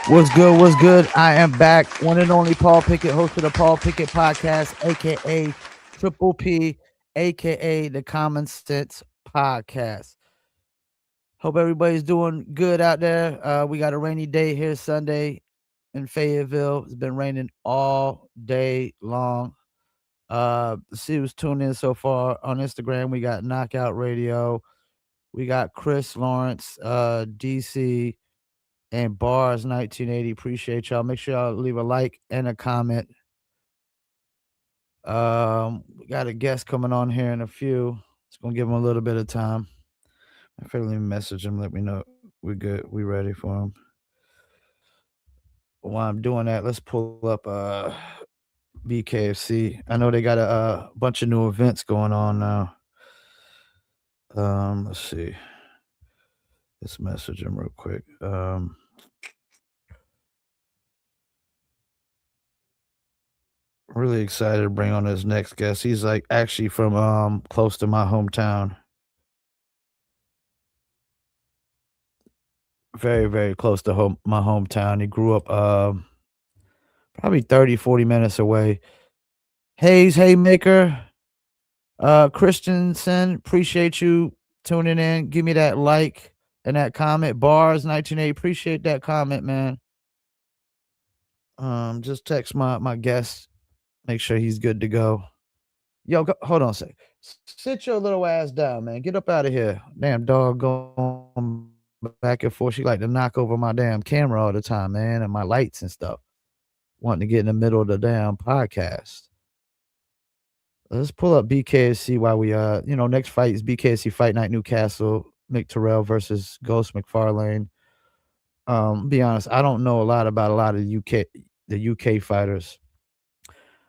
What's good? What's good? I am back. One and only Paul Pickett, host of the Paul Pickett Podcast, aka Triple P, aka the Common Sense Podcast. Hope everybody's doing good out there. We got a rainy day here Sunday in Fayetteville. It's been raining all day long. See who's tuned in so far on Instagram. We got Knockout Radio. We got Chris Lawrence, DC, and Bars 1980. Appreciate y'all. Make sure y'all leave a like and a comment. We got a guest coming on here in a few. It's gonna give him a little bit of time. I feel let me message him. Let me know we good. We ready for him. While I'm doing that, let's pull up BKFC. I know they got a bunch of new events going on now. Let's see. Let's message him real quick. Really excited to bring on this next guest. He's like actually from close to my hometown. Very, very close to my hometown. He grew up probably 30, 40 minutes away. Hayes Haymaker, Christensen, appreciate you tuning in. Give me that like and that comment. Bars 1980, appreciate that comment, man. Just text my guest, make sure he's good to go. Yo, hold on a sec. Sit your little ass down, man. Get up out of here. Damn dog going back and forth. She like to knock over my damn camera all the time, man, and my lights and stuff. Wanting to get in the middle of the damn podcast. Let's pull up BKFC while we next fight is BKFC Fight Night Newcastle, Mick Terrell versus Ghost McFarlane. Be honest, I don't know a lot about a lot of the UK fighters.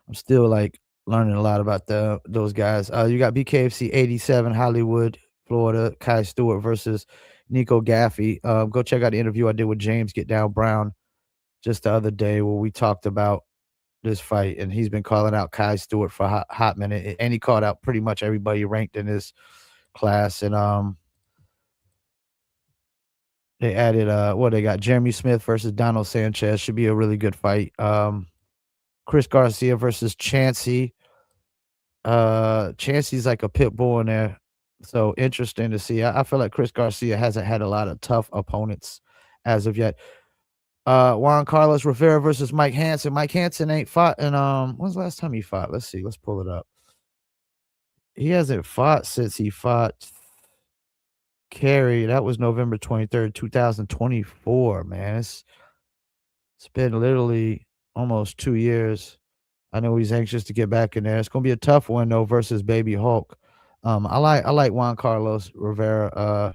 I'm still like learning a lot about those guys. You got BKFC 87 Hollywood, Florida, Kai Stewart versus Nico Gaffey. Go check out the interview I did with James Get Down Brown just the other day where we talked about this fight, and he's been calling out Kai Stewart for a hot minute, and he called out pretty much everybody ranked in his class. And they added they got Jeremy Smith versus Donald Sanchez. Should be a really good fight. Chris Garcia versus Chancey. Chancey's like a pit bull in there. So interesting to see. I feel like Chris Garcia hasn't had a lot of tough opponents as of yet. Juan Carlos Rivera versus Mike Hansen. Mike Hansen ain't fought in when's the last time he fought? Let's see. Let's pull it up. He hasn't fought since he fought Kerry. That was November 23rd, 2024, man. It's been literally almost 2 years. I know he's anxious to get back in there. It's gonna be a tough one though versus Baby Hulk. I like Juan Carlos Rivera,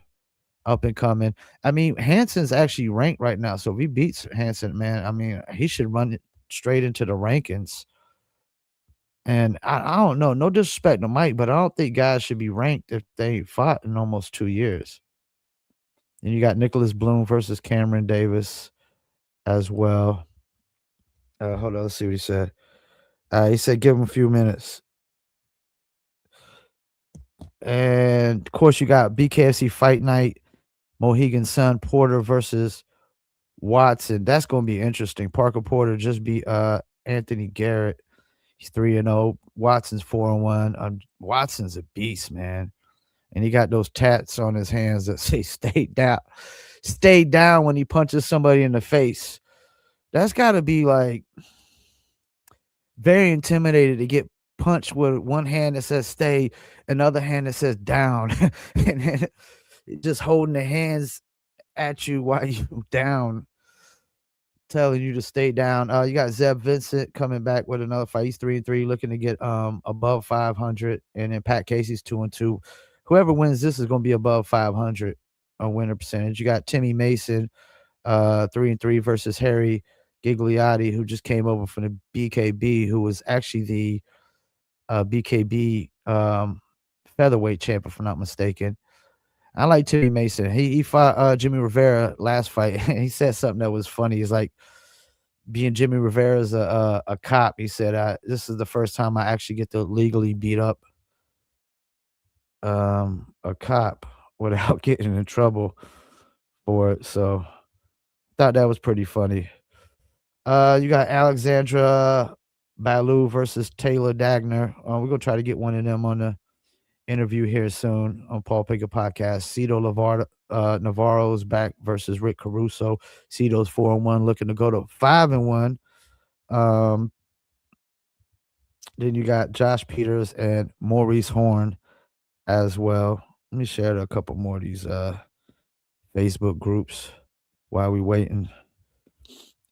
up and coming. I mean, Hanson's actually ranked right now, so if he beats Hanson, man, I mean, he should run it straight into the rankings. And I don't know, no disrespect to Mike, but I don't think guys should be ranked if they ain't fought in almost 2 years. And you got Nicholas Bloom versus Cameron Davis as well. Hold on, let's see what he said. He said give him a few minutes. And of course, you got BKFC Fight Night, Mohegan Sun Porter versus Watson. That's going to be interesting. Parker Porter just beat Anthony Garrett. He's 3-0. Watson's 4-1. Watson's a beast, man. And he got those tats on his hands that say stay down. Stay down when he punches somebody in the face. That's got to be like very intimidated to get punched with one hand that says stay, another hand that says down, and then just holding the hands at you while you down, telling you to stay down. You got Zeb Vincent coming back with another fight. He's 3-3, looking to get above 500, and then Pat Casey's 2-2. Whoever wins this is going to be above 500 on winner percentage. You got Timmy Mason, 3-3 versus Harry Gigliotti, who just came over from the BKB, who was actually the BKB featherweight champ, if I'm not mistaken. I like Timmy Mason. He fought Jimmy Rivera last fight. He said something that was funny. He's like, being Jimmy Rivera's a cop. He said, "This is the first time I actually get to legally beat up a cop without getting in trouble for it." So, thought that was pretty funny. You got Alexandra Baloo versus Taylor Dagner. We're gonna try to get one of them on the interview here soon on Paul Pickett podcast. Navarro's back versus Rick Caruso. Cito's 4-1, looking to go to 5-1. Um, then you got Josh Peters and Maurice Horn as well. Let me share a couple more of these Facebook groups while we waiting.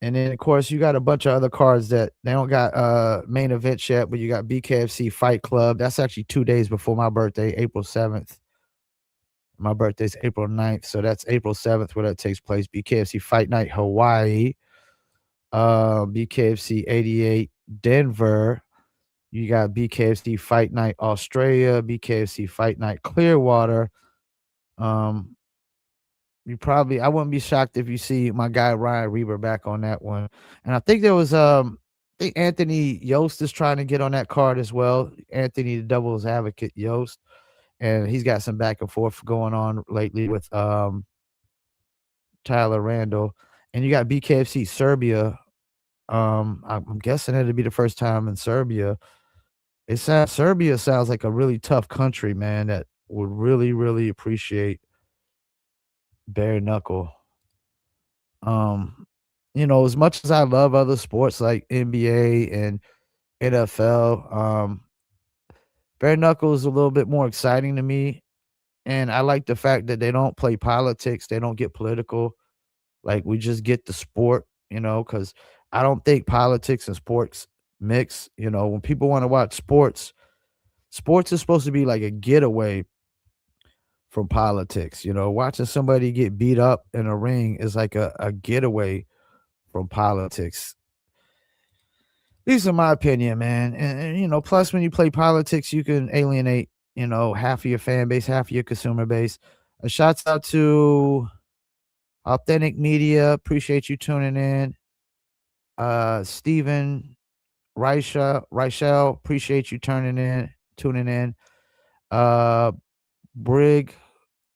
And then of course you got a bunch of other cards that they don't got main events yet, but you got BKFC Fight Club. That's actually 2 days before my birthday, April 7th. My birthday's April 9th, so that's April 7th where that takes place. BKFC Fight Night Hawaii, BKFC 88 Denver. You got BKFC Fight Night Australia, BKFC Fight Night Clearwater. Um, I wouldn't be shocked if you see my guy Ryan Reber back on that one. And I think there was I think Anthony Yost is trying to get on that card as well. Anthony the Devil's Advocate Yost. And he's got some back and forth going on lately with Tyler Randall. And you got BKFC Serbia. I'm guessing it'd be the first time in Serbia. Serbia sounds like a really tough country, man, that would really, really appreciate bare knuckle. Um, as much as I love other sports like NBA and NFL, bare knuckle is a little bit more exciting to me. And I like the fact that they don't play politics, they don't get political. Like we just get the sport, because I don't think politics and sports mix. When people want to watch sports, sports is supposed to be like a getaway from politics. Watching somebody get beat up in a ring is like a getaway from politics. These are my opinion, man. And plus when you play politics, you can alienate, half of your fan base, half of your consumer base. Shouts out to Authentic Media. Appreciate you tuning in. Steven Reichel, appreciate you tuning in. Brig,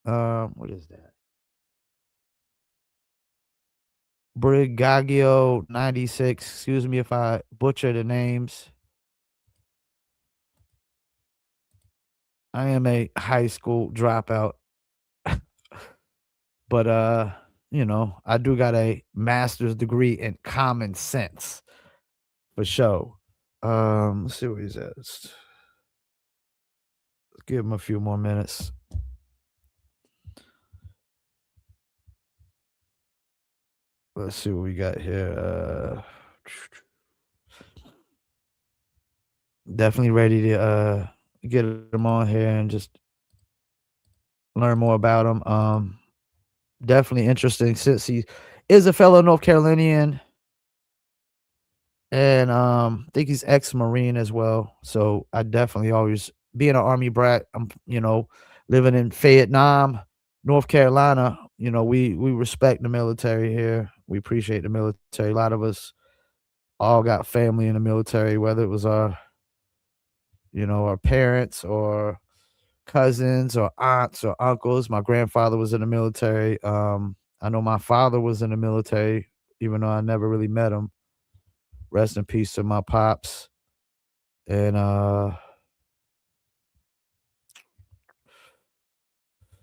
what is that? Brigagio 96. Excuse me if I butcher the names. I am a high school dropout. But I do got a master's degree in common sense for sure. Let's see where he's at. Let's give him a few more minutes. Let's see what we got here. Definitely ready to get him on here and just learn more about him. Definitely interesting since he is a fellow North Carolinian. And I think he's ex-Marine as well. So I definitely always being an Army brat, I'm living in Vietnam, North Carolina, we respect the military here. We appreciate the military. A lot of us all got family in the military, whether it was our parents or cousins or aunts or uncles. My grandfather was in the military. I know my father was in the military, even though I never really met him. Rest in peace to my pops. And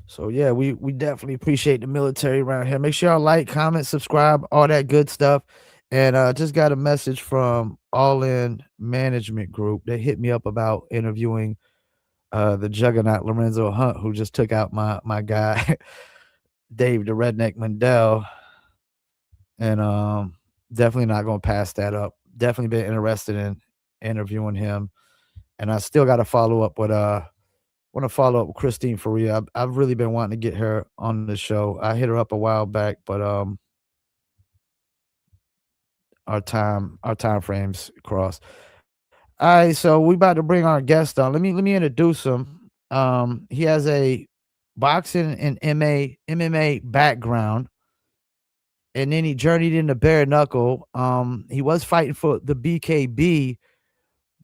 so yeah, we definitely appreciate the military around here. Make sure y'all like, comment, subscribe, all that good stuff. And just got a message from All In Management Group. They hit me up about interviewing the juggernaut Lorenzo Hunt, who just took out my guy Dave the Redneck Mandel. And definitely not gonna pass that up. Definitely been interested in interviewing him. And I still gotta follow up with want to follow up with Christine Faria. I've really been wanting to get her on the show. I hit her up a while back, but our time frames crossed. All right, so we about to bring our guest on. Let me introduce him. He has a boxing and MMA background, and then he journeyed into bare knuckle. He was fighting for the BKB,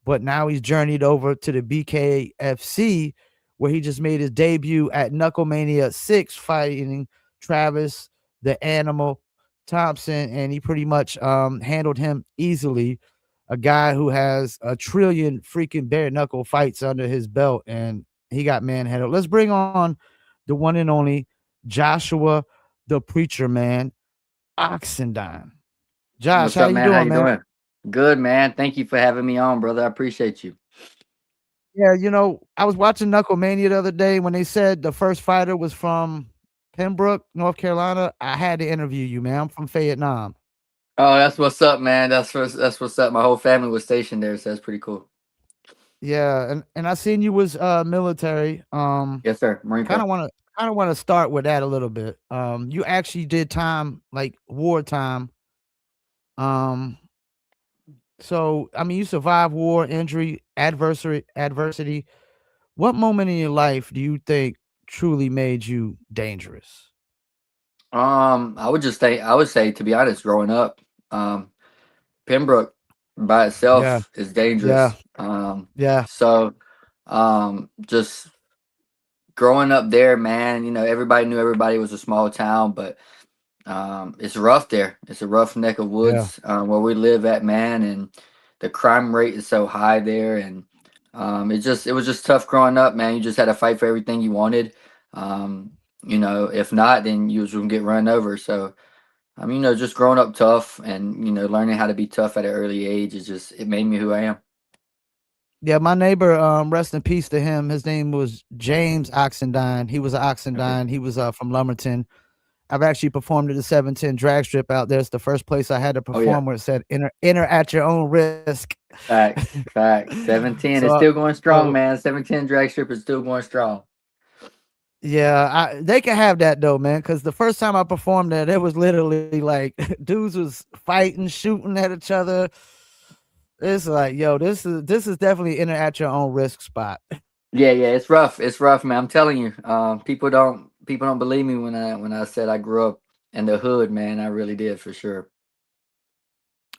but now he's journeyed over to the BKFC, where he just made his debut at Knucklemania 6, fighting Travis the Animal Thompson, and he pretty much handled him easily. A guy who has a trillion freaking bare knuckle fights under his belt, and he got manhandled. Let's bring on the one and only Joshua, the preacher man, Oxendine. Josh, What's how up, you man? How doing, you man? doing? Good, man. Thank you for having me on, brother. I appreciate you. Yeah, I was watching Knucklemania the other day when they said the first fighter was from Pembroke, North Carolina. I had to interview you, man. I'm from Vietnam. Oh, that's what's up, man. That's what's up. My whole family was stationed there, so that's pretty cool. Yeah, and I seen you was military. Yes, sir. Marine Kind Corps. of want to kind of want to start with that a little bit. You actually did time like wartime. Um, so I mean, you survived war, injury, adversity. What moment in your life do you think truly made you dangerous? I would say, to be honest, growing up, um, Pembroke by Yeah, itself is yeah, dangerous. yeah, So, just growing up there, man, everybody knew everybody. It was a small town, but it's rough there. It's a rough neck of yeah. woods where we live at, man, and the crime rate is so high there, and it was just tough growing up, man. You just had to fight for everything you wanted. Um, if not, then you was gonna get run over. So, just growing up tough and learning how to be tough at an early age it made me who I am. Yeah, my neighbor, rest in peace to him. His name was James Oxendine. He was an Okay. Oxendine. He was from Lumberton. I've actually performed at the 710 drag strip out there. It's the first place I had to Oh yeah, perform where it said enter at your own risk. facts. 710 is so still going strong, so man. 710 drag strip is still going strong. yeah, they can have that though, man. Because the first time I performed there, there was literally like dudes was fighting, shooting at each other. It's like, yo, this is definitely enter at your own risk spot. Yeah, yeah, it's rough. It's rough, man. I'm telling you. People don't believe me when I said I grew up in the hood, man. I really did for sure.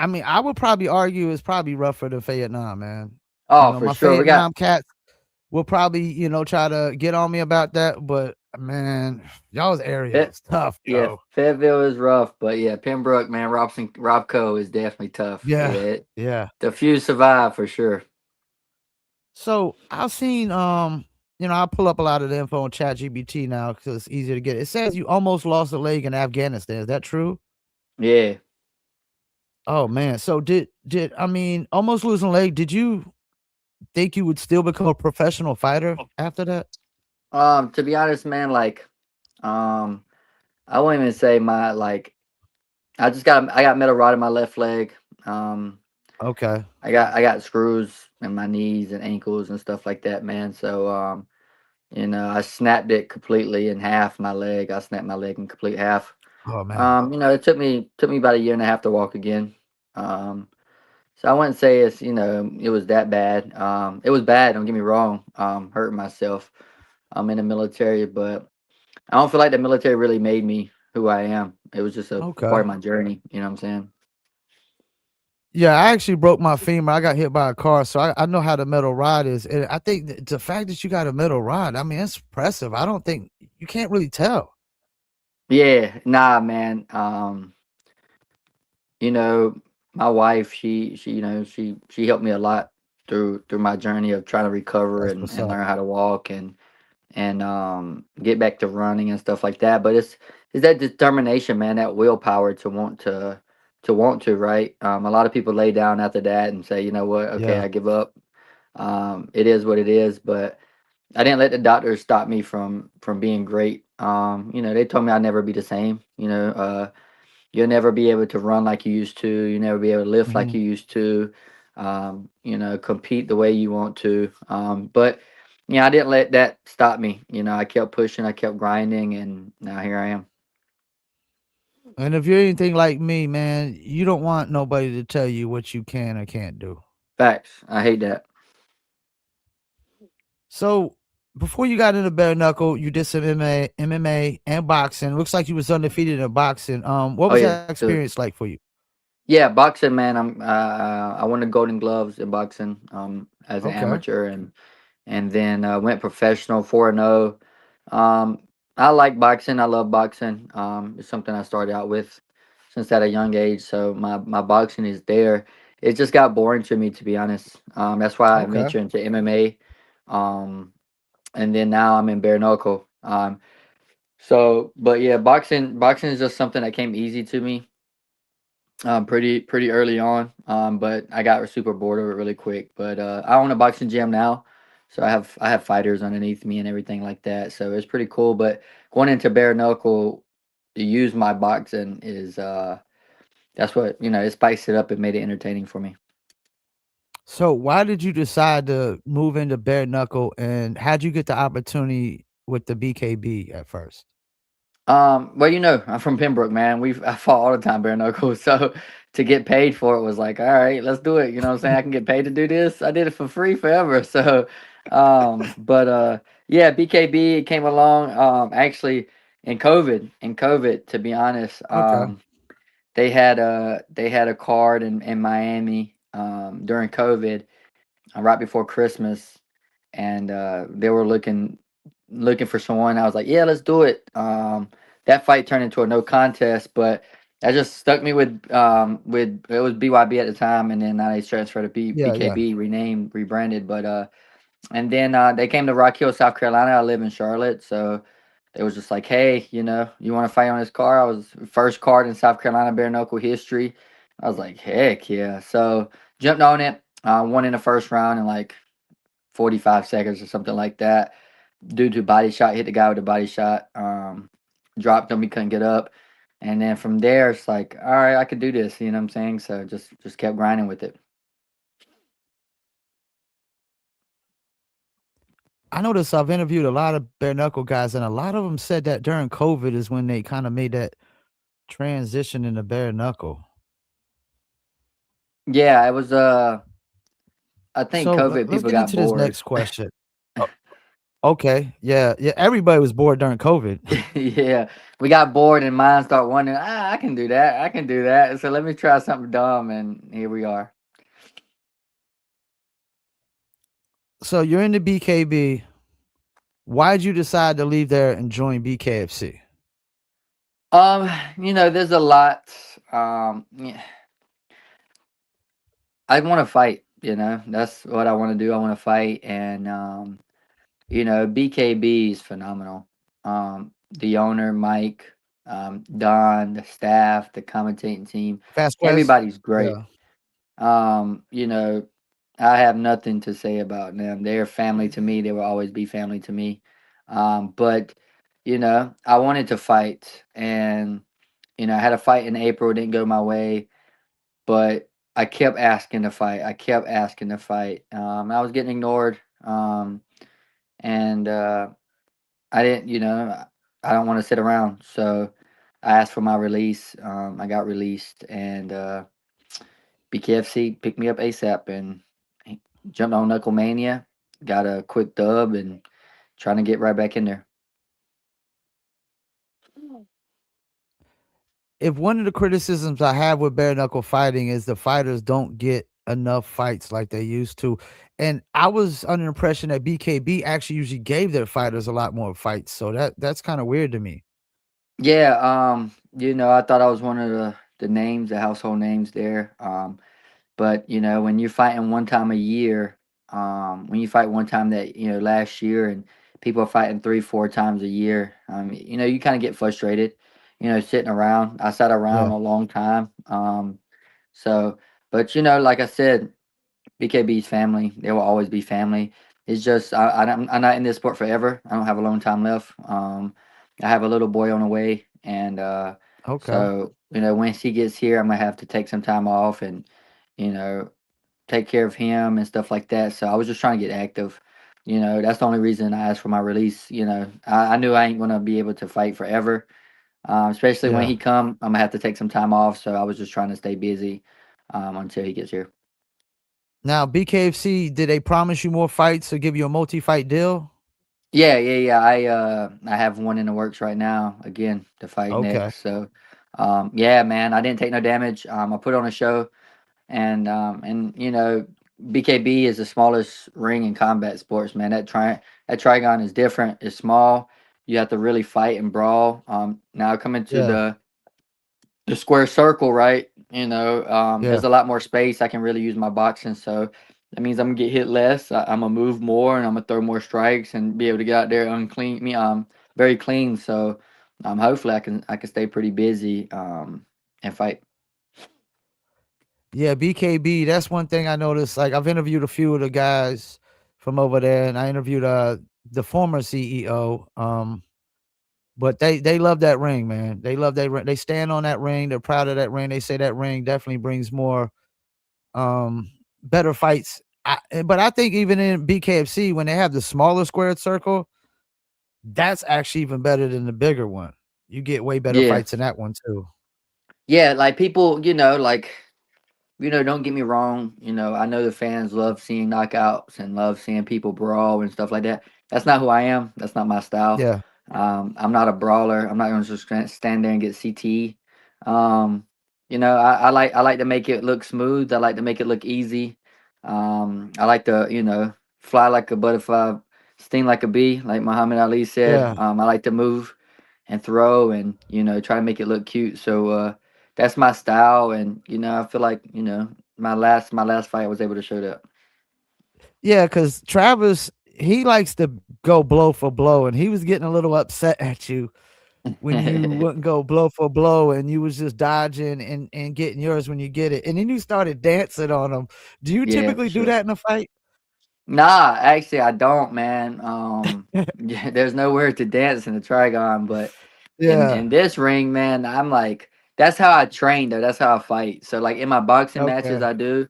I mean, I would probably argue it's probably rougher than Vietnam, man. Oh, for My sure. We got Vietnam cats will probably, try to get on me about that, but man, y'all's area Fit. was tough, Yeah, though. Fayetteville is rough, but yeah, Pembroke, man, Robco is definitely tough. Yeah, Yeah, yeah. the few survive for sure. So I've seen, I pull up a lot of the info on ChatGPT now because it's easier to get. It says you almost lost a leg in Afghanistan. Is that true? Yeah. Oh man. So did I mean almost losing a leg? Did you think you would still become a professional fighter after that? To be honest, man, like, um, I won't even say my like. I got metal rod in my left leg. Um, Okay. I got screws in my knees and ankles and stuff like that, man. So I snapped it completely in half. My leg, I snapped my leg in complete half. Oh man. It took me about a year and a half to walk again. Um, so I wouldn't say it was that bad. It was bad. Don't get me wrong. Hurting myself. I'm in the military, but I don't feel like the military really made me who I am. It was just a part Okay. of my journey. You know what I'm saying? Yeah, I actually broke my femur. I got hit by a car, so I know how the metal rod is. And I think the fact that you got a metal rod, I mean, it's impressive. I don't think you can't really tell. Yeah, nah, man. You know, my wife, she helped me a lot through my journey of trying to recover That's and, what's and up. learn how to walk and get back to running and stuff like that. But it's that determination, man, that willpower to want to, right? A lot of people lay down after that and say, you know what, okay, Yeah. I give up. It is what it is, but I didn't let the doctors stop me from being great. They told me I'd never be the same. You'll never be able to run like you used to. You'll never be able to lift like Mhm. you used to. Compete the way you want to. But I didn't let that stop me. I kept pushing, I kept grinding, and now here I am. And if you're anything like me, man, you don't want nobody to tell you what you can or can't do. Facts. I hate that. So before you got into bare knuckle, you did some MMA and boxing. Looks like you was undefeated in boxing. What Oh was yeah, that dude. experience like for you? Yeah, boxing, man. I won the Golden Gloves in boxing as an Okay. amateur, and then went professional 4-0. I like boxing. I love boxing. It's something I started out with. since at a young age. So my boxing is there. It just got boring to me, to be honest. That's why I Okay. ventured into MMA. Um, and then now I'm in bare knuckle. So, but yeah, boxing is just something that came easy to me, pretty early on. But I got super bored of it really quick. But I own a boxing gym now, so I have fighters underneath me and everything like that. So it's pretty cool. But going into bare knuckle to use my boxing is that's what it spiced it up and made it entertaining for me. So why did you decide to move into bare knuckle, and how'd you get the opportunity with the BKB at first? Well, I'm from Pembroke, man. I fought all the time bare knuckles, so to get paid for it was like, all right, let's do it. You know what I'm saying? I can get paid to do this. I did it for free forever. So, but yeah, BKB came along. Actually, in COVID, to be honest, Okay. they had a card in Miami during COVID, right before Christmas, and they were looking for someone. I was like, yeah, let's do it. That fight turned into a no contest, but that just stuck me with it was BYB at the time, and then now they transferred to Yeah, yeah. BKB, renamed, rebranded. But and then they came to Rock Hill, South Carolina. I live in Charlotte, so they was just like, hey, you want to fight on this card? I was first card in South Carolina bare knuckle history. I was like, heck yeah! So jumped on it. Won in the first round in like 45 seconds or something like that. Due to body shot, hit the guy with a body shot. Dropped him, he couldn't get up. And then from there, it's like, all right, I could do this. You know what I'm saying? So just kept grinding with it. I noticed I've interviewed a lot of bare knuckle guys, and a lot of them said that during COVID is when they kinda made that transition into bare knuckle. Yeah, it was. I think So COVID let's people get got into this bored. next question. O okay, yeah, yeah, everybody was bored during COVID. Yeah, we got bored, and mine start wondering, I can do that. I can do that. So let me try something dumb, and here we are. So you're in the BKB. Why'd you decide to leave there and join BKFC? Um, there's a lot. Yeah, I want to fight. That's what I want to do. I want to fight, and BKB is phenomenal. The owner, Mike, Don, the staff, the commentating team, Vasquez? everybody's great. Yeah, Um, you know, I have nothing to say about them. They're family to me. They will always be family to me. But I wanted to fight, and I had a fight in April. It didn't go my way, but I kept asking to fight. I kept asking to fight. I was getting ignored. And I didn't, I don't want to sit around. So I asked for my release. I got released, and BKFC picked me up ASAP and he jumped on Knucklemania, got a quick dub, and trying to get right back in there. if one of the criticisms I have with bare knuckle fighting is the fighters don't get enough fights like they used to, and I was under the impression that BKB actually usually gave their fighters a lot more fights, so that's kinda weird to me. Yeah, I thought I was one of the names, the household names there. But when you're fighting one time a year, when you fight one time that last year, and people are fighting 3, 4 times a year, you kind of get frustrated. Sitting around. I sat around Yeah, a long time. So, but like I said, BKB's family. They will always be family. It's just I'm not in this sport forever. I don't have a long time left. I have a little boy on the way, and okay, so once he gets here, I'm gonna have to take some time off and you know take care of him and stuff like that. So I was just trying to get active. That's the only reason I asked for my release. I knew I ain't gonna be able to fight forever. Especially when yeah. he come, I'm gonna have to take some time off. So I was just trying to stay busy until he gets here. Now BKFC, did they promise you more fights or give you a multi-fight deal? Yeah, yeah, yeah. I have one in the works right now again to fight Okay, next. So yeah, man, I didn't take no damage. I put on a show, and BKB is the smallest ring in combat sports, man. That trigon is different. It's small. You have to really fight and brawl. Now coming to yeah. the square circle, right? Yeah. There's a lot more space. I can really use my boxing, so that means I'm gonna get hit less. I'm gonna move more, and I'm gonna throw more strikes and be able to get out there unclean. Very clean. So, hopefully I can stay pretty busy and fight. Yeah, BKB, that's one thing I noticed, like, I've interviewed a few of the guys from over there, and I interviewed, the former CEO, but they love that ring, man. They love that ring. They stand on that ring, they're proud of that ring. They say that ring definitely brings more, better fights. But I think even in BKFC, when they have the smaller squared circle, that's actually even better than the bigger one. You get way better Yeah, fights in that one too. yeah. Like people, don't get me wrong. I know the fans love seeing knockouts and love seeing people brawl and stuff like that. That's not who I am. That's not my style. Yeah, I'm not a brawler. I'm not going to just stand there and get CT. I like to make it look smooth. I like to make it look easy. I like to fly like a butterfly, sting like a bee, like Muhammad Ali said. yeah. I like to move and throw and try to make it look cute. So that's my style, and I feel like my last fight I was able to show that. Yeah, because Travis, he likes to go blow for blow, and he was getting a little upset at you when you wouldn't go blow for blow, and you was just dodging and getting yours when you get it, and then you started dancing on him. Do you Yeah, for typically do sure. that in a fight? Nah, actually, I don't, man. Yeah, there's nowhere to dance in the Trigon, but in Yeah, this ring, man, I'm like, that's how I train, though. That's how I fight. So, like in my boxing matches, okay. I do.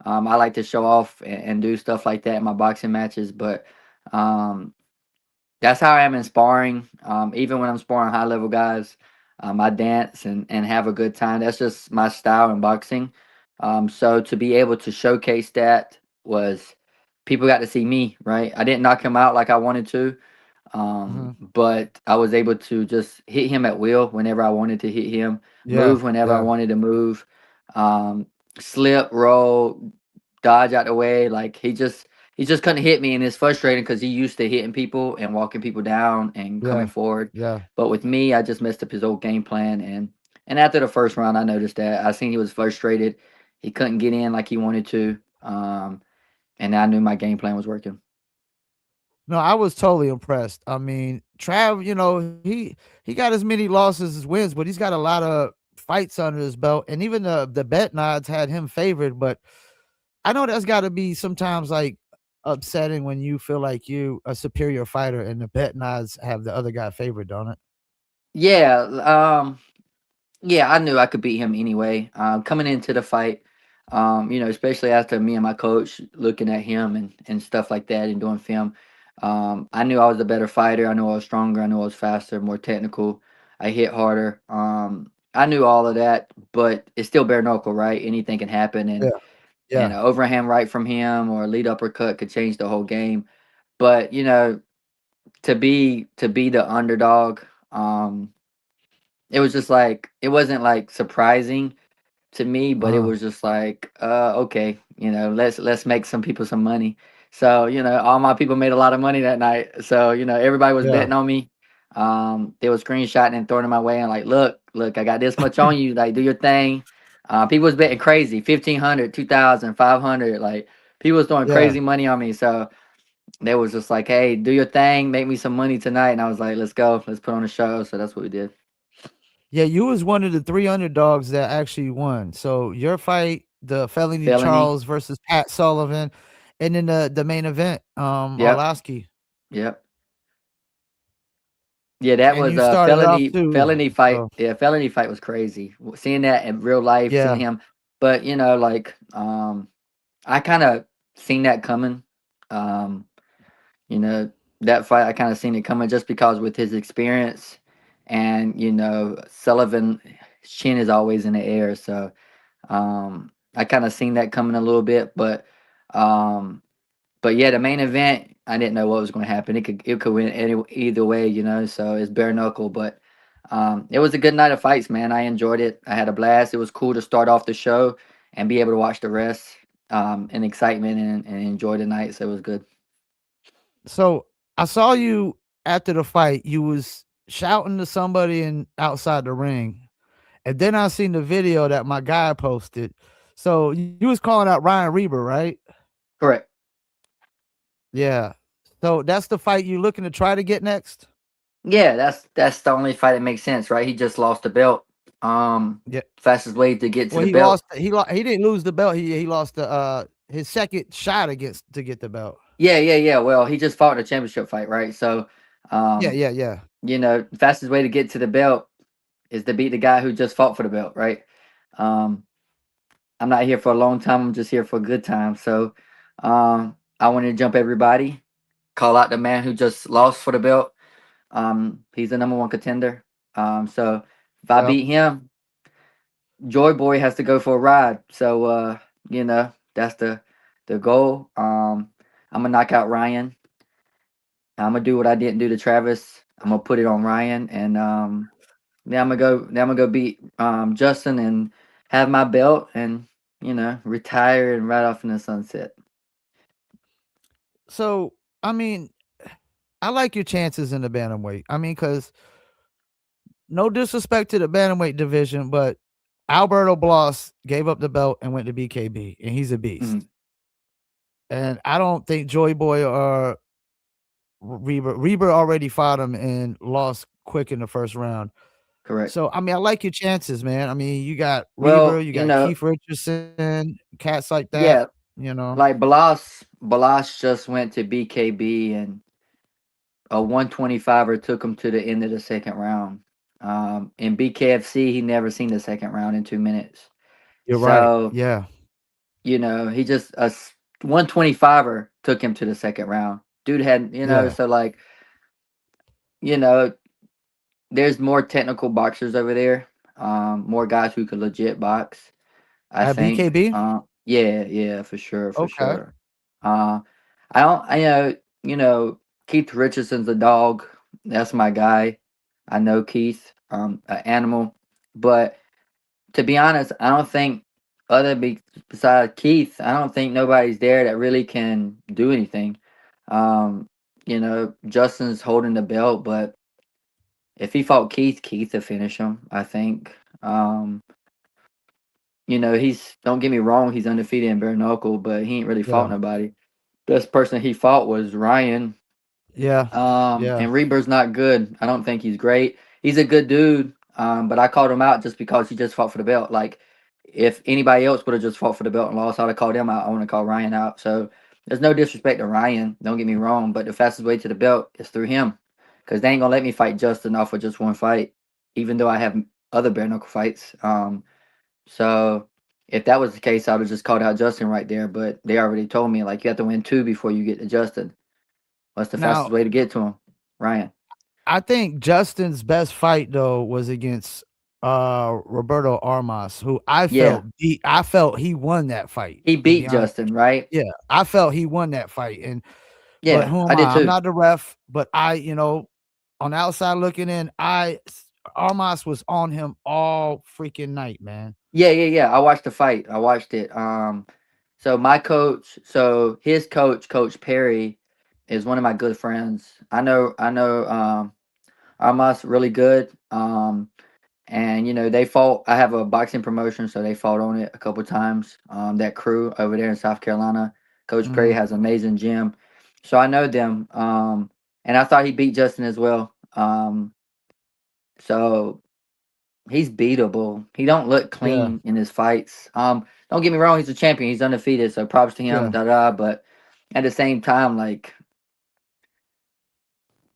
I like to show off and do stuff like that in my boxing matches, but um, that's how I am in sparring. Even when I'm sparring high level guys, I dance and have a good time. That's just my style in boxing. So to be able to showcase that was people got to see me, right? I didn't knock him out like I wanted to, Mhm. but I was able to just hit him at will whenever I wanted to hit him, Yeah, move whenever I yeah, wanted to move, um, slip, roll, dodge out the way. Like he just couldn't hit me, and it's frustrating because he used to hitting people and walking people down and coming yeah, forward. yeah. But with me, I just messed up his whole game plan, and after the first round, I noticed that I seen he was frustrated. He couldn't get in like he wanted to, and I knew my game plan was working. No, I was totally impressed. I mean, Trav, he got as many losses as wins, but he's got a lot of fights under his belt, and even the bet nods had him favored, but I know that's gotta be sometimes, like, upsetting when you feel like you a superior fighter and the bet nods have the other guy favored, don't it? Yeah, yeah, I knew I could beat him anyway. Coming into the fight, especially after me and my coach looking at him and stuff like that and doing film, I knew I was a better fighter. I knew I was stronger. I knew I was faster, more technical. I hit harder. I knew all of that, but it's still bare knuckle, right? Anything can happen, Yeah, and yeah. an overhand right from him or a lead uppercut could change the whole game. But to be the underdog, it was just like it wasn't like surprising to me, but it Uh-huh. was just like, okay, let's make some people some money. So, all my people made a lot of money that night. So, everybody was Yeah, betting on me. They were screenshotting and throwing it my way and like, look, I got this much on you. Like, do your thing. People was betting crazy, 1,500, 2,000, 500. Like, people was throwing yeah. crazy money on me. So they was just like, hey, do your thing, make me some money tonight. And I was like, let's go, let's put on a show. So that's what we did. Yeah, you was one of the 3 underdogs that actually won. So, your fight, the Felony Felony. Charles versus Pat Sullivan, and then the main event, Yep. Arlovski, Yep. Yeah, that and was you a started off felony too, felony fight. so Yeah, felony fight was crazy. Seeing that in real life, yeah, seeing him, but like I kind of seen that coming. Um, you know, that fight I kind of seen it coming just because with his experience and Sullivan chin is always in the air, so I kind of seen that coming a little bit, um but yeah, the main event, I didn't know what was going to happen. It could win either way, So it's bare knuckle, but it was a good night of fights, man. I enjoyed it. I had a blast. It was cool to start off the show and be able to watch the rest in excitement and enjoy the night. So it was good. so I saw you after the fight, you was shouting to somebody outside the ring, And then I seen the video that my guy posted. So you was calling out Ryan Reber, right? Correct. Yeah. So that's the fight you looking to try to get next? Yeah, that's the only fight that makes sense, right? He just lost the belt. Yeah. Fastest way to get to Well, the belt. he didn't lose the belt. He lost the his second shot against to get the belt. Yeah, yeah, yeah. Well, he just fought in a championship fight, right? So, Yeah, um, yeah, yeah. fastest way to get to the belt is to beat the guy who just fought for the belt, right? Um, I'm not here for a long time. I'm just here for a good time. So, I wanted to jump everybody, call out the man who just lost for the belt. He's the number one contender. So if I Yep. beat him, Joy Boy has to go for a ride. So, that's the goal. I'm gonna knock out Ryan. I'm gonna do what I didn't do to Travis. I'm gonna put it on Ryan, and then I'm gonna go. Then I'm gonna go beat Justin and have my belt, and retire and ride off in the sunset. So, I mean, I like your chances in the bantamweight. I mean, cuz no disrespect to the bantamweight division, but Alberto Blas gave up the belt and went to BKB, and he's a Mhm. beast. And I don't think Joy Boy or Reber already fought him and lost quick in the first round. Correct. So, I mean, I like your chances, man. I mean, you got Reber, Well, you got Keith Richardson, cats like that, yeah, you know? like Balas just went to BKB, and a 125er took him to the end of the second round. In BKFC, he never seen the second round in 2 minutes. You're right. So, Yeah. he just 125er took him to the second round. Dude had, Yeah. so like, you know, there's more technical boxers over there. More guys who could legit box. I At think. BKB? Yeah, yeah, for sure, for Okay. sure. Uh, I don't, I Keith Richardson's a dog. That's my guy. I know Keith, an animal. But to be honest, I don't think besides Keith, I don't think nobody's there that really can do anything. Justin's holding the belt, but if he fought Keith, Keith would finish him. I think. He's don't get me wrong, he's undefeated in bare knuckle, but he ain't really fought Yeah. nobody. Best person he fought was Ryan. Yeah. Yeah. And Reber's not good. I don't think he's great. He's a good dude. But I called him out just because he just fought for the belt. Like, if anybody else would have just fought for the belt and lost, I'd have called him out. I want to call Ryan out. So there's no disrespect to Ryan. Don't get me wrong, but the fastest way to the belt is through him, because they ain't gonna let me fight Justin off of just one fight, even though I have other bare knuckle fights. So if that was the case, I would have just called out Justin right there. But they already told me, like, you have to win two before you get to Justin. What's the fastest Now, way to get to him? Ryan. I think Justin's best fight though was against Roberto Armas, who Yeah, I felt he won that fight, he to be beat honest. Justin, right? Yeah, I felt he won that fight. And but Yeah, who am I did I? I'm too. not the ref, but on the outside looking in, Armas was on him all freaking night, man. Yeah, yeah, yeah. I watched the fight. I watched it. So his coach, Coach Perry, is one of my good friends. I know Armas really good. And they fought. I have a boxing promotion, so they fought on it a couple times. That crew over there in South Carolina, Coach Perry Mhm. has an amazing gym, so I know them. And I thought he beat Justin as well. So he's beatable. He don't look Yeah, clean in his fights. Don't get me wrong, he's a champion. He's undefeated, so props to him. yeah. Da da. But at the same time, like,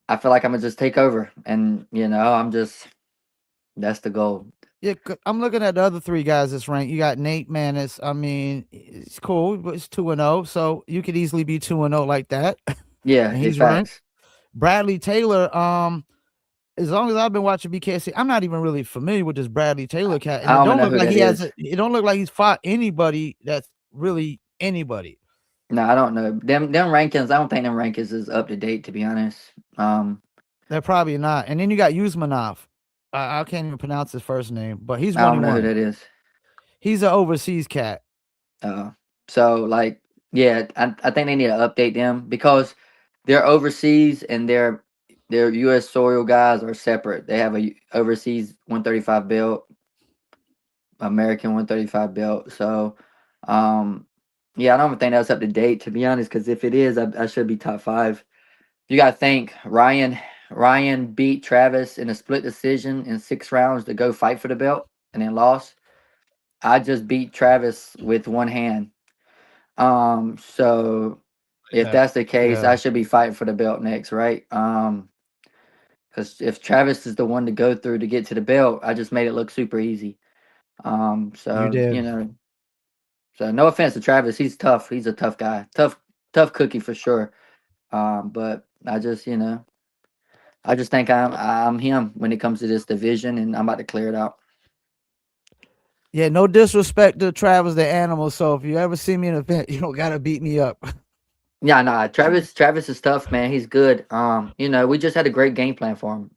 I feel like I'm gonna just take over, and I'm just that's the goal. Yeah, I'm looking at the other 3 guys that's ranked. You got Nate Maness. I mean, it's cool, but it's 2-0, so you could easily be 2-0 like that, Yeah, and it he's ranked. facts. Bradley Taylor, as long as I've been watching BKC, I'm not even really familiar with this Bradley Taylor cat, and I don't even know who that is. it don't look like he's fought anybody that's really anybody. No, I don't know. Them rankings, I don't think them rankings is up to date, to be honest. Um, They're probably not. And then you got Yusmanov. I can't even pronounce his first name, but he's I one don't and know who one. that is. He's an overseas cat. Uh, so like, yeah, I think they need to update them because they're overseas and their U.S. soil guys are separate. They have a overseas 135 belt, American 135 belt. So, um, yeah, I don't even think that's up to date, to be honest. Because if it is, I should be top five. You got to think Ryan beat Travis in a split decision in 6 rounds to go fight for the belt, and then lost. I just beat Travis with one hand. So if Yeah. that's the case, I Yeah. should be fighting for the belt next, right? Because if Travis is the one to go through to get to the belt, I just made it look super easy. You So did. so no offense to Travis, he's tough. He's a tough guy, tough cookie for sure. But I just think I'm him when it comes to this division, and I'm about to clear it out. Yeah, no disrespect to Travis the animal, so if you ever see me in an event, you don't gotta beat me up. Yeah, nah, Travis is tough, man. He's good. We just had a great game plan for him.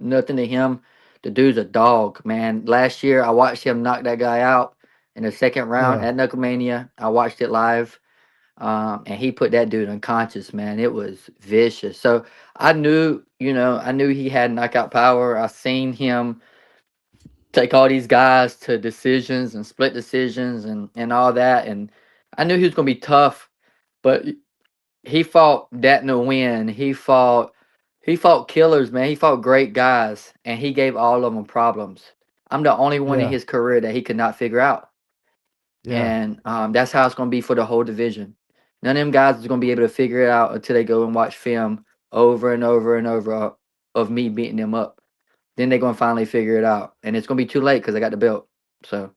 Nothing to him. The dude's a dog, man. Last year I watched him knock that guy out in the second round Yeah. at Knucklemania. I watched it live. And he put that dude unconscious, man. It was vicious. So I knew he had knockout power. I seen him take all these guys to decisions and split decisions and all that. And I knew he was gonna be tough, but he fought that no win. He fought killers, man. He fought great guys, and he gave all of them problems. I'm the only one in Yeah. his career that he could not figure out, Yeah. and that's how it's going to be for the whole division. None of them guys is going to be able to figure it out until they go and watch film over and over and over of me beating them up. Then they're going to finally figure it out, and it's going to be too late because I got the belt. So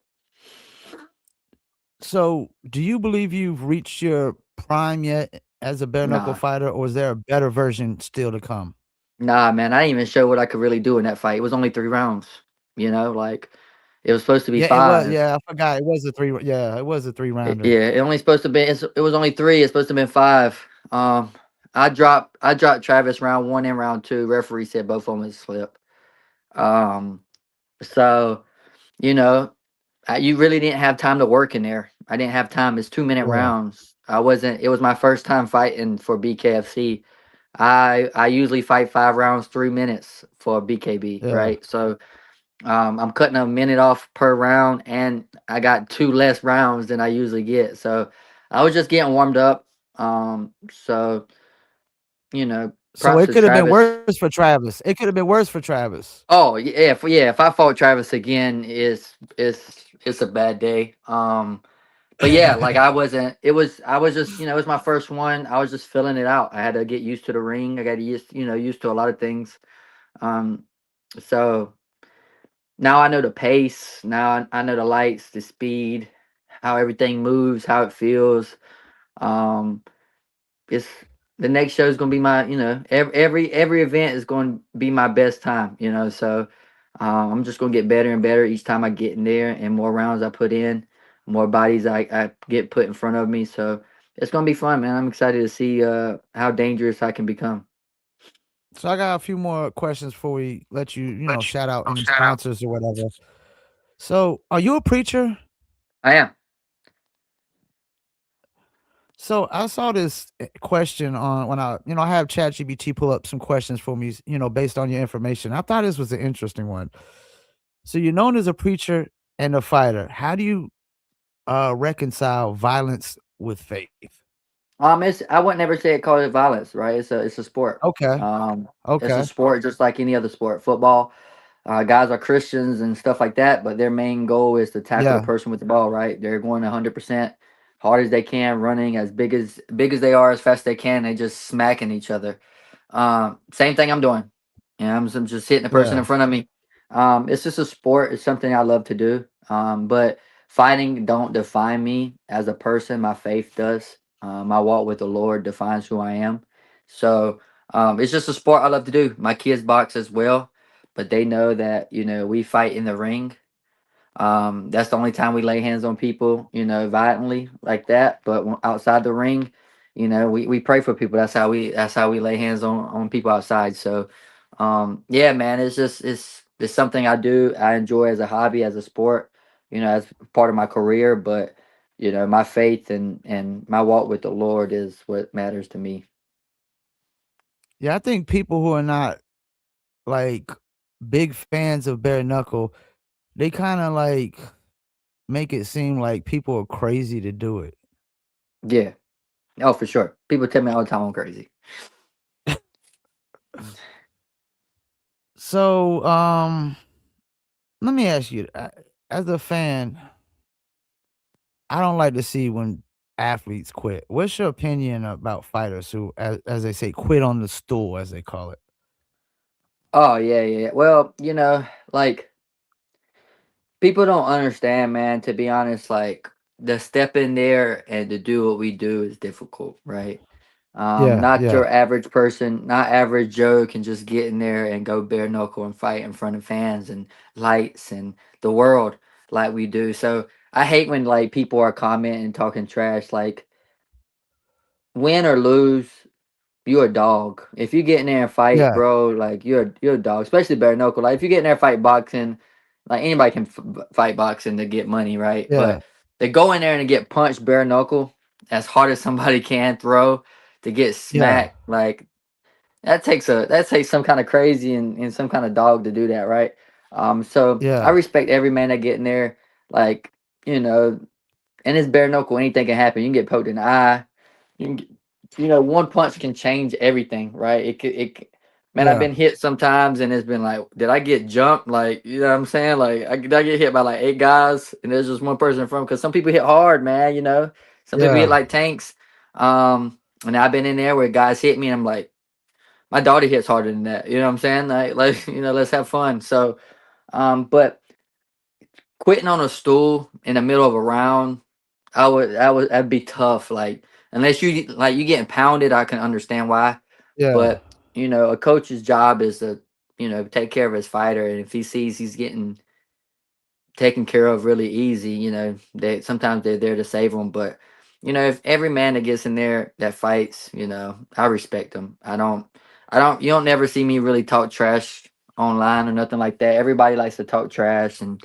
So, do you believe you've reached your prime yet as a bare knuckle nah, fighter, or is there a better version still to come? nah, man. I didn't even show what I could really do in that fight. It was only 3 rounds. Like it was supposed to be Yeah, it was. five. Yeah, I forgot. It was a three. Yeah, it was a three rounder. Yeah, it only supposed to be. It was only three. It's supposed to have been five. I dropped Travis round one and round two. Referee said both of them had slipped. Um, so you know, you really didn't have time to work in there. I didn't have time. It's 2 minute Yeah. rounds. I wasn't. It was my first time fighting for BKFC. I usually fight 5 rounds, 3 minutes for BKB, Yeah. right? So I'm cutting a minute off per round, and I got two less rounds than I usually get. So I was just getting warmed up. You know, So props it to could have been Travis. worse for Travis. It could have been worse for Travis. Oh yeah, if I fought Travis again, it's a bad day. But yeah, like I was just it was my first one. I was just filling it out. I had to get used to the ring. I got used to a lot of things. Um, so now I know the pace. Now I know the lights, the speed, how everything moves, how it feels. Um, it's the next show is gonna be my, every event is going to be my best time. So I'm just gonna get better and better each time I get in there, and more rounds I put in, more bodies I get put in front of me. So it's gonna be fun, man. I'm excited to see how dangerous I can become. So I got a few more questions before we let you, Let you shout out any shout out. sponsors or whatever. So, are you a preacher? I am. So I saw this question on when I have ChatGPT pull up some questions for me, based on your information. I thought this was an interesting one. So you're known as a preacher and a fighter. How do you reconcile violence with faith? I would never say it call it violence, right? It's a sport. Okay. It's a Okay. sport just like any other sport. Football, guys are Christians and stuff like that, but their main goal is to tackle the Yeah. person with the ball, right? They're going 100% hard as they can, running as big as they are, as fast as they can. They just smacking each other. Same thing I'm doing. I'm just hitting the person in Yeah. front of me. It's just a sport. It's something I love to do. But fighting don't define me as a person. My faith does. My walk with the Lord defines who I am. So it's just a sport I love to do. My kids box as well, but they know that we fight in the ring. That's the only time we lay hands on people, violently like that. But outside the ring, we pray for people. That's how we lay hands on people outside. So, yeah, man, it's something I do. I enjoy as a hobby, as a sport, as part of my career. But my faith and my walk with the Lord is what matters to me. Yeah, I think people who are not like big fans of bare knuckle, they kind of like make it seem like people are crazy to do it. Yeah. Oh, for sure. People tell me all the time I'm crazy. So, let me ask you, as a fan, I don't like to see when athletes quit. What's your opinion about fighters who, as they say, quit on the stool, as they call it? Oh yeah, yeah, yeah. Well, like people don't understand, man. To be honest, like the step in there and to do what we do is difficult, right? Yeah, Not yeah, your average person, not average Joe can just get in there and go bare knuckle and fight in front of fans and lights and the world like we do. So I hate when like people are commenting and talking trash, like win or lose. You're a dog. If you get in there and fight, yeah, bro, like you're a dog. Especially bare knuckle. Like if you get in there and fight boxing, like anybody can fight boxing to get money, right? yeah, But they go in there and get punched bare knuckle as hard as somebody can throw to get yeah, smacked. Like that takes some kind of crazy and some kind of dog to do that, right? So I yeah, respect every man that get in there. Like you know, and it's bare knuckle. Anything can happen. You can get poked in the eye. You can, one punch can change everything, right? Man, I've yeah, been hit sometimes, and it's been like, did I get jumped? Like, you know what I'm saying? Like, did I get hit by like eight guys, and there's just one person in front? Because some people hit hard, man. Some people hit yeah, like tanks. And I've been in there where guys hit me, and I'm like, my daughter hits harder than that. You know what I'm saying? Like, let's have fun. So, but quitting on a stool in the middle of a round, that'd be tough. Like unless you getting pounded, I can understand why. yeah, But a coach's job is to take care of his fighter, and if he sees he's getting taken care of really easy, they sometimes they're there to save him. But if every man that gets in there that fights, I respect them. I don't. You don't never see me really talk trash online or nothing like that. Everybody likes to talk trash and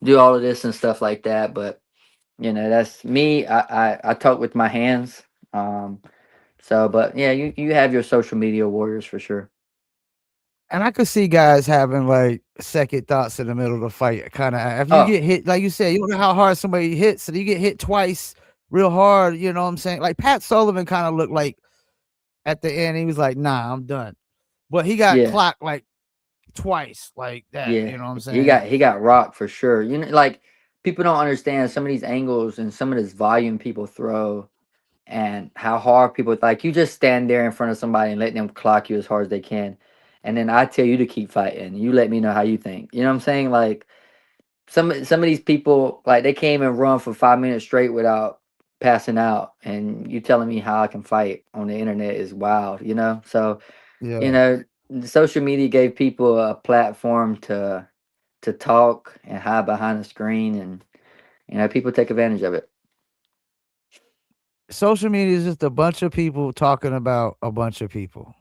do all of this and stuff like that. But that's me. I talk with my hands. Um, but yeah, you have your social media warriors for sure. and I could see guys having, like, second thoughts in the middle of the fight, kinda if you Oh get hit, like you said, you don't know how hard somebody hits, and you get hit twice real hard, you know what I'm saying? Like, Pat Sullivan kinda looked like at the end, he was like, "Nah, I'm done." But he got yeah, clocked, like, twice like that, yeah. you know what I'm He saying? got he got rocked for sure. Like people don't understand some of these angles and some of this volume people throw and how hard people like you just stand there in front of somebody and let them clock you as hard as they can. And then I tell you to keep fighting. You let me know how you think. You know what I'm saying? Like some of these people like they can't even run for 5 minutes straight without passing out, and you telling me how I can fight on the internet is wild. So you Yeah. know social media gave people a platform to talk and hide behind a screen, and people take advantage of it. Social media is just a bunch of people talking about a bunch of people.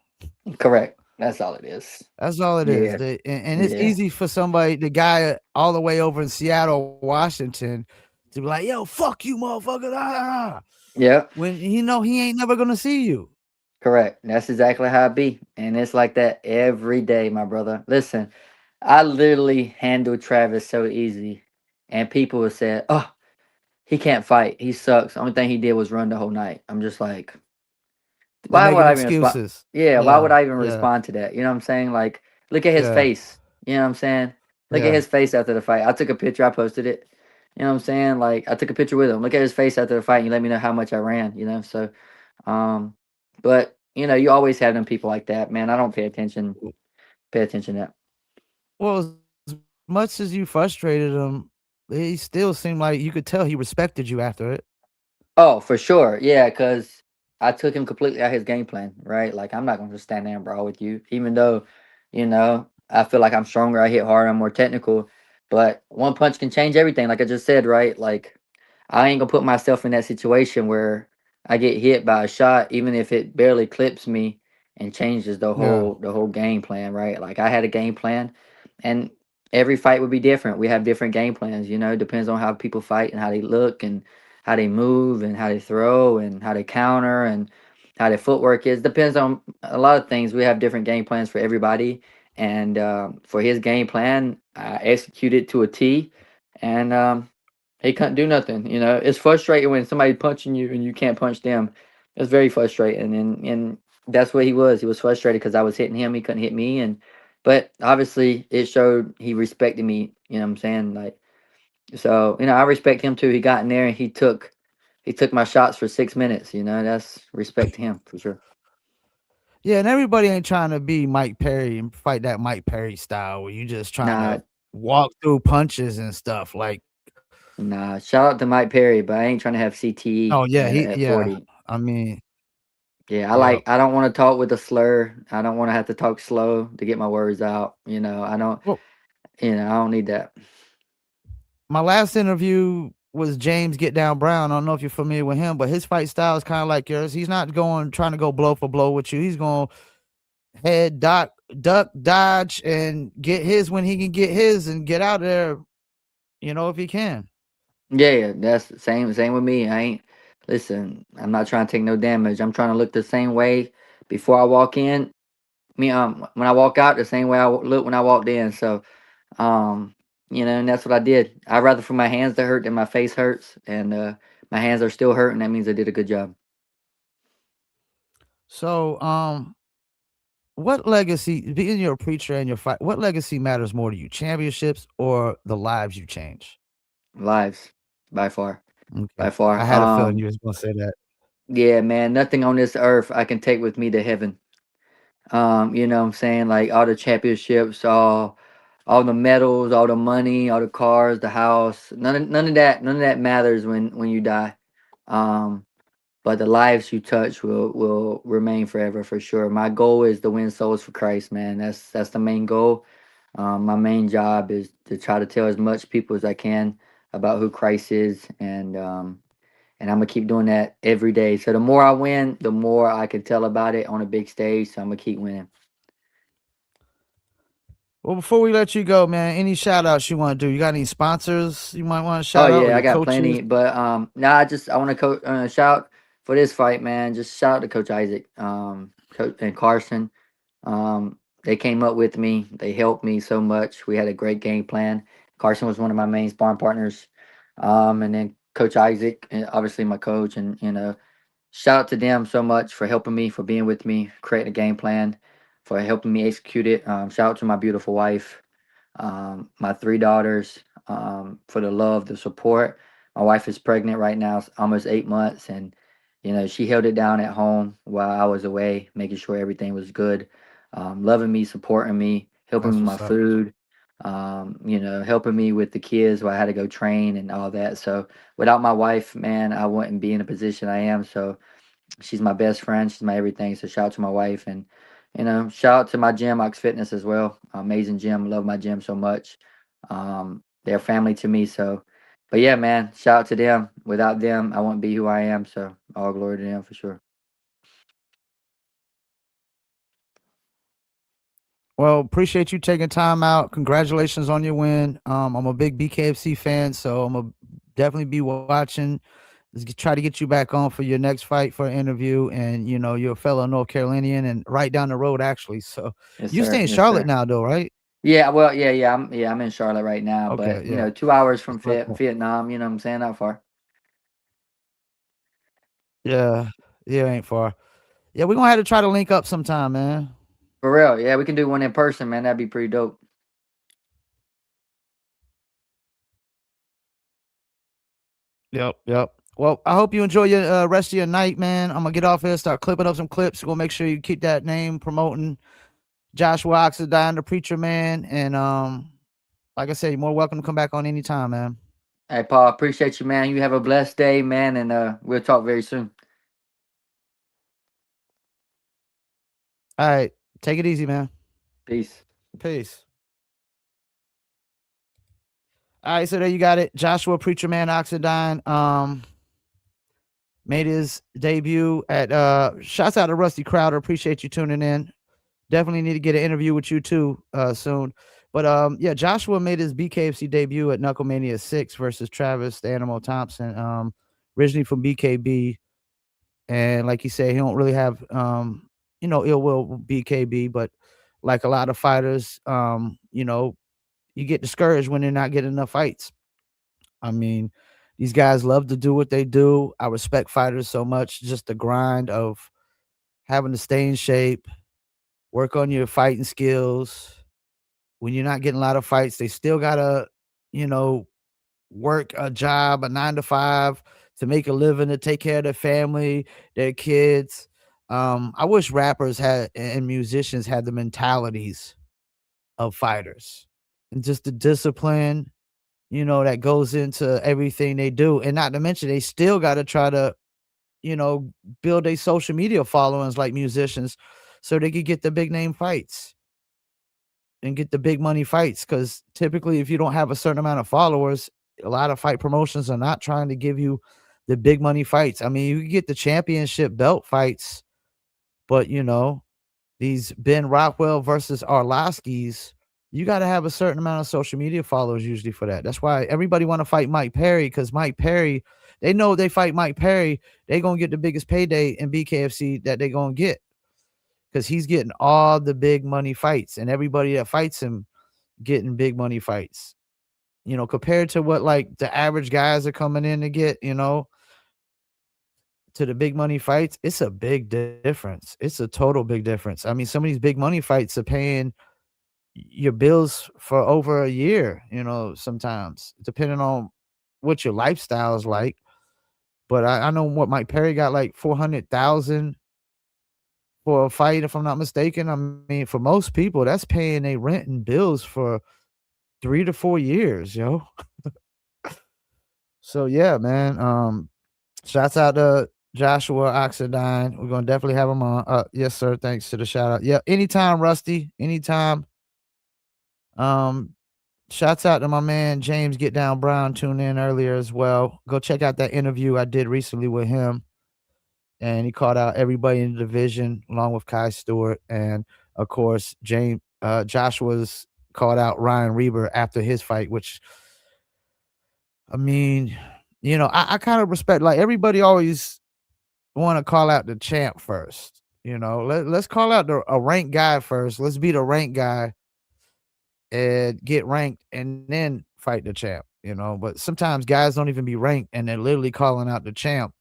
Correct, that's all it is. That's all it is. Yeah, And it's yeah, easy for somebody, the guy all the way over in Seattle, Washington, to be like, "Yo, fuck you, motherfucker," yeah. when he ain't never gonna see you. Correct. That's exactly how it be. And it's like that every day, my brother. Listen, I literally handled Travis so easy. And people would say, oh, he can't fight. He sucks. The only thing he did was run the whole night. I'm just like, They're why would making I even respond? excuses. Yeah, why would Yeah, I even yeah, respond to that? You know what I'm saying? Like, look at his yeah, face. You know what I'm saying? Look at yeah. his face after the fight. I took a picture, I posted it. You know what I'm saying? Like, I took a picture with him. Look at his face after the fight and you let me know how much I ran. So but you always have them people like that, man. I don't pay attention to that. Well, as much as you frustrated him, he still seemed like you could tell he respected you after it. Oh, for sure. Yeah, because I took him completely out his game plan, right? Like I'm not gonna just stand there and brawl with you, even though, I feel like I'm stronger, I hit harder, I'm more technical. But one punch can change everything, like I just said, right? Like I ain't gonna put myself in that situation where I get hit by a shot, even if it barely clips me and changes the Yeah, whole the whole game plan, right? Like I had a game plan, and every fight would be different. We have different game plans, depends on how people fight and how they look and how they move and how they throw and how they counter and how their footwork is. Depends on a lot of things. We have different game plans for everybody, and for his game plan, I executed to a T, and He couldn't do nothing. You know, it's frustrating when somebody punching you and you can't punch them. It's very frustrating, and that's what he was. He was frustrated because I was hitting him. He couldn't hit me, and but obviously it showed he respected me. You know what I'm saying? Like so, I respect him too. He got in there and he took my shots for 6 minutes. You know, that's respect to him for sure. Yeah, and everybody ain't trying to be Mike Perry and fight that Mike Perry style where you just trying Nah, to walk through punches and stuff. Like, nah. Shout out to Mike Perry, but I ain't trying to have CTE oh yeah, at 40. I mean, Yeah, yeah. I don't want to talk with a slur. I don't want to have to talk slow to get my words out. Well, I don't need that. my last interview was James Get Down Brown. I don't know if you're familiar with him, but his fight style is kind of like yours. He's not going trying to go blow for blow with you. He's going head duck, dodge, and get his when he can get his and get out of there, if he can. Yeah, yeah, that's the same with me. I ain't listen, I'm not trying to take no damage. I'm trying to look the same way before I walk in. When I walk out the same way look when I walked in. So, um, and that's what I did. I'd rather for my hands to hurt than my face hurts, and my hands are still hurting. That means I did a good job. So, what legacy, being you're a preacher and your fight, what legacy matters more to you, championships or the lives you change? Lives, by far, Okay, by I far. had a feeling you was gonna say that. Yeah, man, nothing on this earth I can take with me to heaven. You know what I'm saying? Like all the championships, all the medals, all the money, all the cars, the house. None of that matters when you die. Um, but the lives you touch will remain forever for sure. My goal is to win souls for Christ, man. That's the main goal. My main job is to try to tell as much people as I can about who Christ is, and I'm gonna keep doing that every day. So the more I win, the more I can tell about it on a big stage. So I'm gonna keep winning. Well, before we let you go, man, any shout outs you want to do? You got any sponsors you might want to Oh shout out or yeah, I your got coaches? plenty. But now I want to shout for this fight, man. Just shout out to Coach Isaac, Coach and Carson. They came up with me. They helped me so much. We had a great game plan. Carson was one of my main sparring partners, and then Coach Isaac, and obviously my coach, and shout out to them so much for helping me, for being with me, creating a game plan, for helping me execute it. Shout out to my beautiful wife, my three daughters, for the love, the support. My wife is pregnant right now, almost 8 months, and she held it down at home while I was away, making sure everything was good, loving me, supporting me, helping me That's with my what's up. food, helping me with the kids while I had to go train and all that. So without my wife, man, I wouldn't be in the position I am. So she's my best friend. She's my everything. So shout out to my wife, and shout out to my gym, Ox Fitness as well. Amazing gym. Love my gym so much. They're family to me. So, but yeah, man, shout out to them. Without them, I wouldn't be who I am. So all glory to them for sure. Well, appreciate you taking time out. Congratulations on your win. I'm a big BKFC fan, so I'm gonna definitely be watching. Try to get you back on for your next fight for an interview. And you're a fellow North Carolinian and right down the road, actually. So Yes, you stay sir. in Yes, Charlotte sir. now, though, right? Yeah. Well, yeah. I'm in Charlotte right now, Okay, but yeah. 2 hours from That's what I thought. Vietnam. You know what I'm saying? Not far. Yeah, yeah, ain't far. Yeah, we're gonna have to try to link up sometime, man. For real. Yeah, we can do one in person, man. That'd be pretty dope. Yep, yep. Well, I hope you enjoy your rest of your night, man. I'm gonna get off here, start clipping up some clips. We'll make sure you keep that name promoting Joshua Oxendine, the preacher man. And like I said, you're more welcome to come back on anytime, man. Hey, Paul, appreciate you, man. You have a blessed day, man, and we'll talk very soon. All right, take it easy, man. Peace. Peace. All right, so there you got it. Joshua Preacher Man Oxendine made his debut at shouts out to Rusty Crowder. Appreciate you tuning in. Definitely need to get an interview with you too soon. But yeah, Joshua made his BKFC debut at Knucklemania 6 versus Travis the Animal Thompson. Originally from BKB. And like you say, he don't really have ill will with BKB, but like a lot of fighters, you get discouraged when they're not getting enough fights. I mean, These guys love to do what they do. I respect fighters so much, just the grind of having to stay in shape, work on your fighting skills. When you're not getting a lot of fights, they still gotta, you know, work a job, a 9 to 5 to make a living, to take care of their family, their kids. I wish rappers had and musicians had the mentalities of fighters and just the discipline, that goes into everything they do. And not to mention, they still got to try to, you know, build a social media followings like musicians so they could get the big name fights and get the big money fights. Cause typically, if you don't have a certain amount of followers, a lot of fight promotions are not trying to give you the big money fights. I mean, you can get the championship belt fights, but these Ben Rockwell versus Arlovskis, you got to have a certain amount of social media followers usually for that. That's why everybody want to fight Mike Perry because Mike Perry, they know if they fight Mike Perry, they gonna get the biggest payday in BKFC that they gonna get because he's getting all the big money fights and everybody that fights him getting big money fights. Compared to what like the average guys are coming in to get, to the big money fights, it's a big difference. It's a total big difference. I mean, some of these big money fights are paying your bills for over a year, sometimes, depending on what your lifestyle is like. But I know what Mike Perry got like 400,000 for a fight, if I'm not mistaken. I mean, for most people, that's paying a rent and bills for 3 to 4 years, yo. So yeah, man. Shouts out to Joshua Oxendine. We're gonna definitely have him on. Yes, sir. Thanks to the shout out. Yeah, anytime, Rusty. Anytime. Um, Shouts out to my man James Get Down Brown. Tuned in earlier as well. Go check out that interview I did recently with him, and he called out everybody in the division along with Kai Stewart, and of course Joshua's called out Ryan Reber after his fight, which I mean, I kind of respect. Like everybody always want to call out the champ first. Let's call out a ranked guy first. Let's be the ranked guy and get ranked and then fight the champ. But sometimes guys don't even be ranked and they're literally calling out the champ.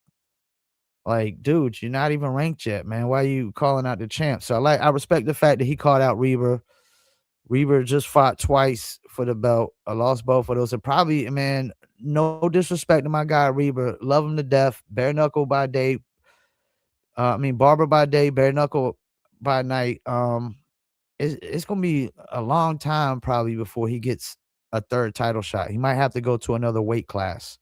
Like, dude, you're not even ranked yet, man. Why are you calling out the champ? So I respect the fact that he called out Reber. Reber just fought twice for the belt. I lost both of those. And probably, man, no disrespect to my guy Reber. Love him to death. Bare knuckle by day. Barber by day, bare knuckle by night. It's gonna be a long time probably before he gets a third title shot. He might have to go to another weight class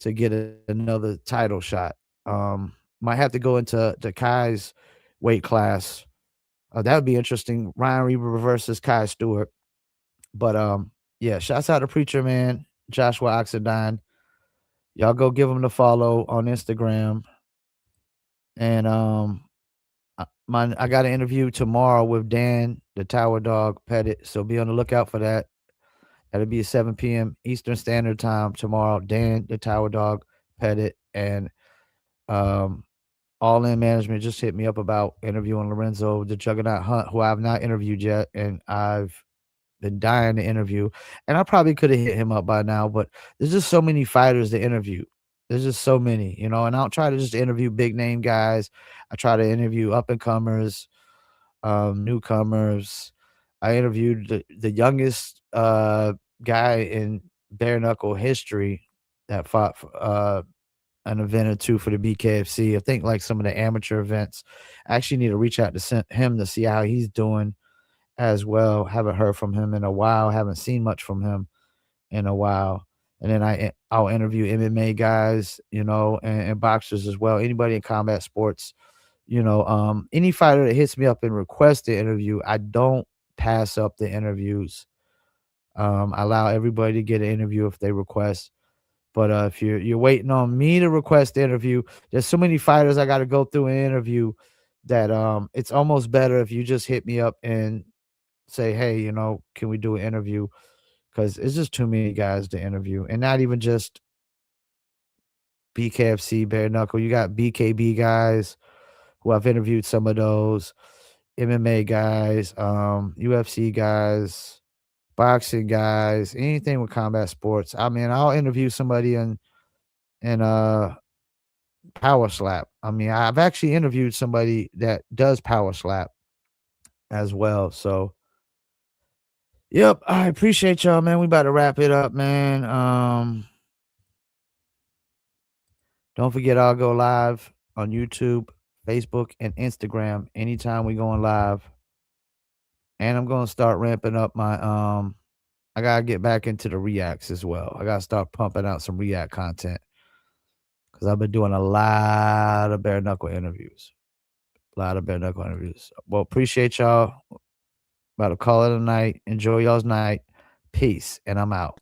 to get another title shot. Might have to go into the Kai's weight class. That would be interesting. Ryan Reber versus Kai Stewart. But yeah, shouts out to Preacher Man, Joshua Oxendine. Y'all go give him the follow on Instagram. And I got an interview tomorrow with Dan, the Tower Dog Pettit. So be on the lookout for that. That'll be at 7 p.m. Eastern Standard Time tomorrow. Dan, the Tower Dog Pettit, and um, All In Management just hit me up about interviewing Lorenzo, the Juggernaut Hunt, who I've not interviewed yet, and I've been dying to interview. And I probably could have hit him up by now, but there's just so many fighters to interview. There's just so many, and I don't try to just interview big name guys. I try to interview up and comers, newcomers. I interviewed the youngest guy in bare knuckle history that fought for, an event or two for the BKFC. I think like some of the amateur events. I actually need to reach out to him to see how he's doing as well. Haven't heard from him in a while. Haven't seen much from him in a while. And then I'll interview MMA guys, and boxers as well. Anybody in combat sports, any fighter that hits me up and requests the interview, I don't pass up the interviews. I allow everybody to get an interview if they request. But if you're waiting on me to request the interview, there's so many fighters I got to go through an interview that it's almost better if you just hit me up and say, hey, can we do an interview? Because it's just too many guys to interview, and not even just BKFC bare knuckle. You got BKB guys who I've interviewed some of those, MMA guys, UFC guys. boxing guys, anything with combat sports. I mean, I'll interview somebody in power slap. I mean, I've actually interviewed somebody that does power slap as well. So, yep, I appreciate y'all, man. We about to wrap it up, man. Don't forget I'll go live on YouTube, Facebook, and Instagram anytime we going live. And I'm gonna start ramping up my I gotta get back into the reacts as well. I gotta start pumping out some react content because I've been doing a lot of bare knuckle interviews. A lot of bare knuckle interviews. Well, appreciate y'all. About to call it a night. Enjoy y'all's night. Peace. And I'm out.